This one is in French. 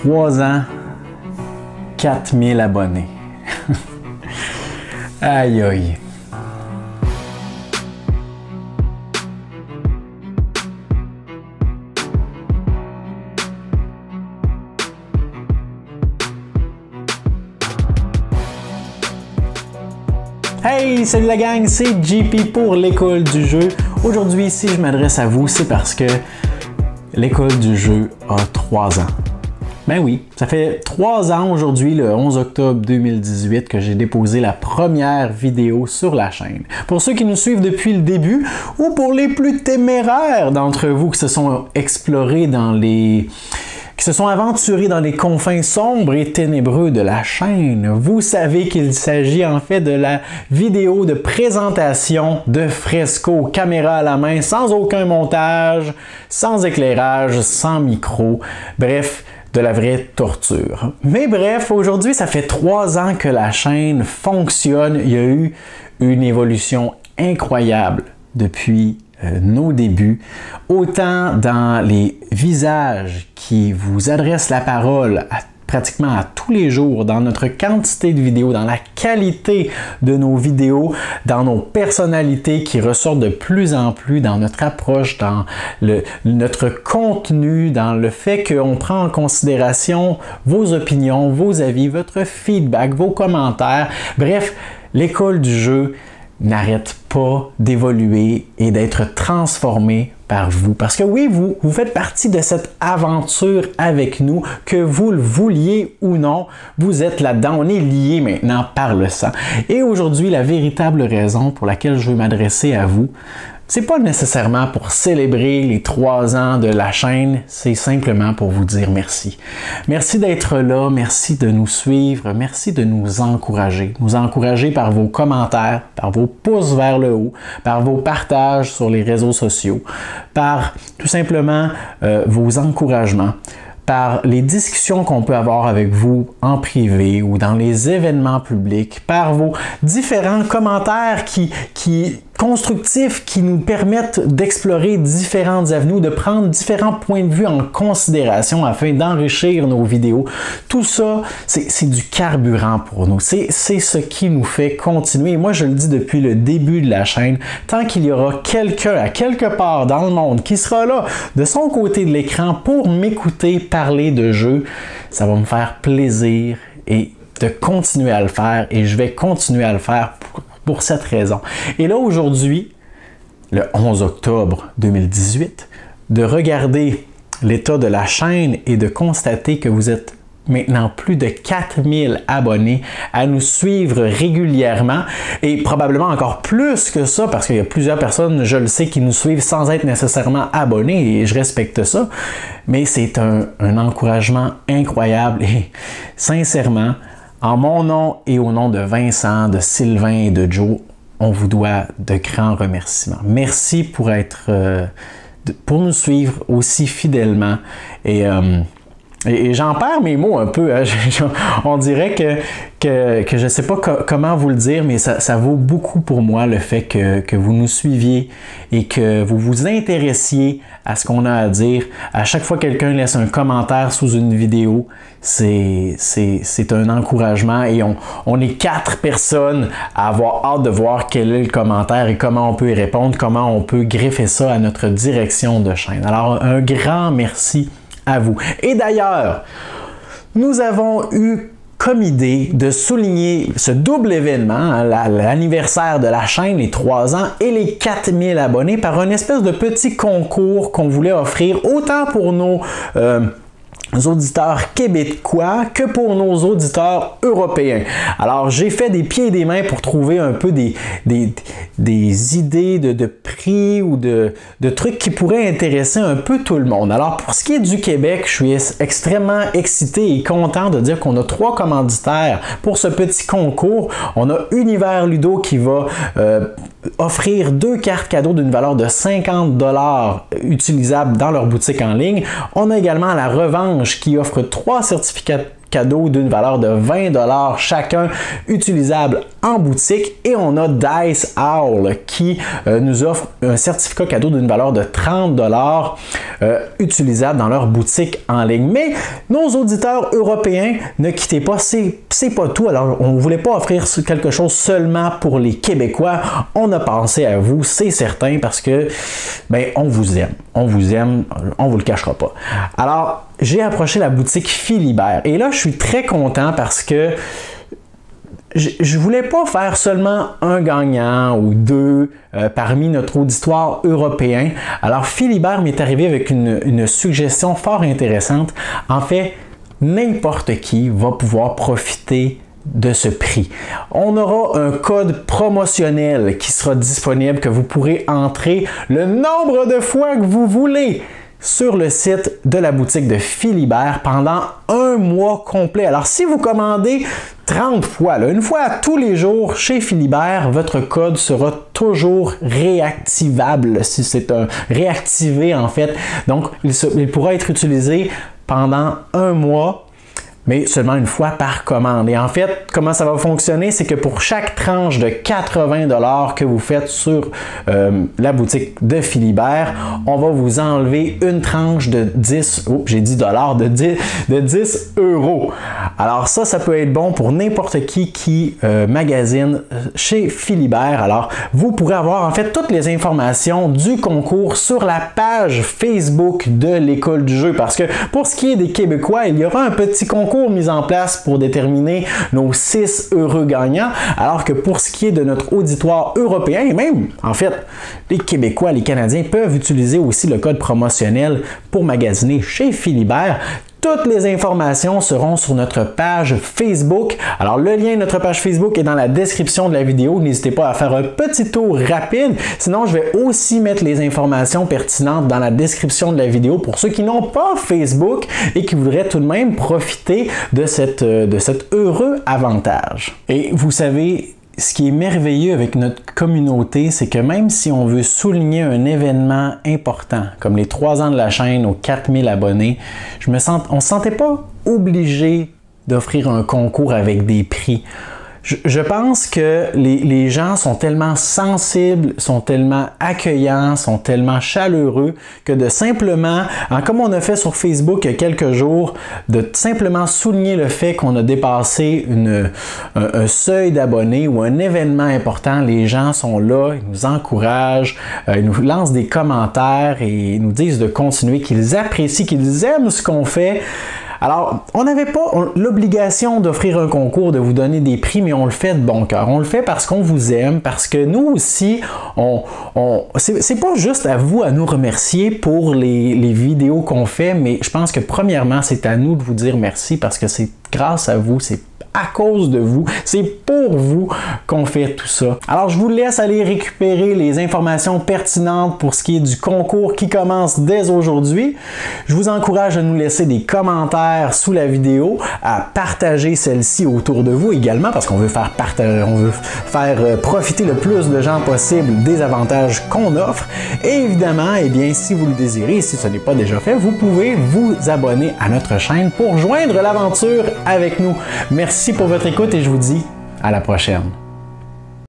3 ans, 4000 abonnés. Aïe aïe. Hey, salut la gang, c'est JP pour l'école du jeu. Aujourd'hui, si je m'adresse à vous, c'est parce que l'école du jeu a 3 ans. Ben oui, ça fait 3 ans aujourd'hui, le 11 octobre 2018, que j'ai déposé la première vidéo sur la chaîne. Pour ceux qui nous suivent depuis le début, ou pour les plus téméraires d'entre vous qui se sont explorés qui se sont aventurés dans les confins sombres et ténébreux de la chaîne, vous savez qu'il s'agit en fait de la vidéo de présentation de Fresco, caméra à la main, sans aucun montage, sans éclairage, sans micro, bref, de la vraie torture. Mais bref, aujourd'hui, ça fait 3 ans que la chaîne fonctionne. Il y a eu une évolution incroyable depuis nos débuts, autant dans les visages qui vous adressent la parole pratiquement à tous les jours, dans notre quantité de vidéos, dans la qualité de nos vidéos, dans nos personnalités qui ressortent de plus en plus, dans notre approche, dans notre contenu, dans le fait qu'on prend en considération vos opinions, vos avis, votre feedback, vos commentaires. Bref, l'école du jeu n'arrête pas d'évoluer et d'être transformée par vous. Parce que oui, vous faites partie de cette aventure avec nous, que vous le vouliez ou non, vous êtes là-dedans, on est liés maintenant par le sang. Et aujourd'hui, la véritable raison pour laquelle je veux m'adresser à vous, c'est pas nécessairement pour célébrer les 3 ans de la chaîne, c'est simplement pour vous dire merci. Merci d'être là, merci de nous suivre, merci de nous encourager. Nous encourager par vos commentaires, par vos pouces vers le haut, par vos partages sur les réseaux sociaux, par tout simplement vos encouragements, par les discussions qu'on peut avoir avec vous en privé ou dans les événements publics, par vos différents commentaires constructifs qui nous permettent d'explorer différentes avenues, de prendre différents points de vue en considération afin d'enrichir nos vidéos. Tout ça, c'est du carburant pour nous. C'est ce qui nous fait continuer. Et moi, je le dis depuis le début de la chaîne, tant qu'il y aura quelqu'un à quelque part dans le monde qui sera là de son côté de l'écran pour m'écouter parler de jeux, ça va me faire plaisir et de continuer à le faire, et je vais continuer à le faire pour cette raison. Et là, aujourd'hui, le 11 octobre 2018, de regarder l'état de la chaîne et de constater que vous êtes maintenant plus de 4000 abonnés à nous suivre régulièrement, et probablement encore plus que ça, parce qu'il y a plusieurs personnes, je le sais, qui nous suivent sans être nécessairement abonnés, et je respecte ça, mais c'est un encouragement incroyable, et sincèrement, en mon nom et au nom de Vincent, de Sylvain et de Joe, on vous doit de grands remerciements. Merci pour nous suivre aussi fidèlement, et j'en perds mes mots un peu. Hein. On dirait que je ne sais pas comment vous le dire, mais ça vaut beaucoup pour moi le fait que vous nous suiviez et que vous vous intéressiez à ce qu'on a à dire. À chaque fois que quelqu'un laisse un commentaire sous une vidéo, c'est un encouragement, et on est 4 personnes à avoir hâte de voir quel est le commentaire et comment on peut y répondre, comment on peut greffer ça à notre direction de chaîne. Alors, un grand merci à vous. Et d'ailleurs, nous avons eu comme idée de souligner ce double événement, hein, l'anniversaire de la chaîne, les 3 ans et les 4000 abonnés, par un espèce de petit concours qu'on voulait offrir autant pour nos auditeurs québécois que pour nos auditeurs européens. Alors, j'ai fait des pieds et des mains pour trouver un peu des idées de prix ou de trucs qui pourraient intéresser un peu tout le monde. Alors, pour ce qui est du Québec, je suis extrêmement excité et content de dire qu'on a 3 commanditaires pour ce petit concours. On a Univers Ludo qui va offrir 2 cartes cadeaux d'une valeur de 50 $ utilisables dans leur boutique en ligne. On a également La Revanche qui offre 3 certificats cadeaux d'une valeur de 20$ chacun, utilisables en boutique. Et on a Dice Owl qui nous offre un certificat cadeau d'une valeur de 30$ utilisable dans leur boutique en ligne. Mais nos auditeurs européens, ne quittez pas, c'est pas tout. Alors, on ne voulait pas offrir quelque chose seulement pour les Québécois. On a pensé à vous, c'est certain, parce que ben, on vous aime. On vous aime, on vous le cachera pas. Alors, j'ai approché la boutique Philibert. Et là, je suis très content parce que je voulais pas faire seulement un gagnant ou deux parmi notre auditoire européen. Alors, Philibert m'est arrivé avec une suggestion fort intéressante. En fait, n'importe qui va pouvoir profiter de ce prix. On aura un code promotionnel qui sera disponible, que vous pourrez entrer le nombre de fois que vous voulez sur le site de la boutique de Philibert pendant un mois complet. Alors, si vous commandez 30 fois, là, une fois tous les jours chez Philibert, votre code sera toujours réactivable, si c'est un réactivé en fait. Donc, il pourra être utilisé pendant un mois, mais seulement une fois par commande. Et en fait, comment ça va fonctionner, c'est que pour chaque tranche de 80$ que vous faites sur la boutique de Philibert, on va vous enlever une tranche de 10, j'ai dit dollars, de 10 euros. Alors ça peut être bon pour n'importe qui magasine chez Philibert. Alors, vous pourrez avoir en fait toutes les informations du concours sur la page Facebook de l'École du jeu. Parce que pour ce qui est des Québécois, il y aura un petit concours mis en place pour déterminer nos 6 heureux gagnants, alors que pour ce qui est de notre auditoire européen, et même, en fait, les Québécois, les Canadiens peuvent utiliser aussi le code promotionnel pour magasiner chez Philibert. Toutes les informations seront sur notre page Facebook. Alors, le lien de notre page Facebook est dans la description de la vidéo. N'hésitez pas à faire un petit tour rapide. Sinon, je vais aussi mettre les informations pertinentes dans la description de la vidéo pour ceux qui n'ont pas Facebook et qui voudraient tout de même profiter de cet heureux avantage. Et vous savez, ce qui est merveilleux avec notre communauté, c'est que même si on veut souligner un événement important, comme les 3 ans de la chaîne aux 4000 abonnés, on ne se sentait pas obligé d'offrir un concours avec des prix. Je pense que les gens sont tellement sensibles, sont tellement accueillants, sont tellement chaleureux que de simplement, comme on a fait sur Facebook il y a quelques jours, de simplement souligner le fait qu'on a dépassé un seuil d'abonnés ou un événement important. Les gens sont là, ils nous encouragent, ils nous lancent des commentaires et ils nous disent de continuer, qu'ils apprécient, qu'ils aiment ce qu'on fait. Alors, on n'avait pas l'obligation d'offrir un concours, de vous donner des prix, mais on le fait de bon cœur. On le fait parce qu'on vous aime, parce que nous aussi, c'est pas juste à vous à nous remercier pour les vidéos qu'on fait, mais je pense que premièrement, c'est à nous de vous dire merci parce que c'est grâce à vous, c'est à cause de vous, c'est pour vous qu'on fait tout ça. Alors, je vous laisse aller récupérer les informations pertinentes pour ce qui est du concours qui commence dès aujourd'hui. Je vous encourage à nous laisser des commentaires sous la vidéo, à partager celle-ci autour de vous également, parce qu'on veut faire profiter le plus de gens possible des avantages qu'on offre. Et évidemment, eh bien, si vous le désirez, si ce n'est pas déjà fait, vous pouvez vous abonner à notre chaîne pour joindre l'aventure avec nous. Merci pour votre écoute et je vous dis à la prochaine.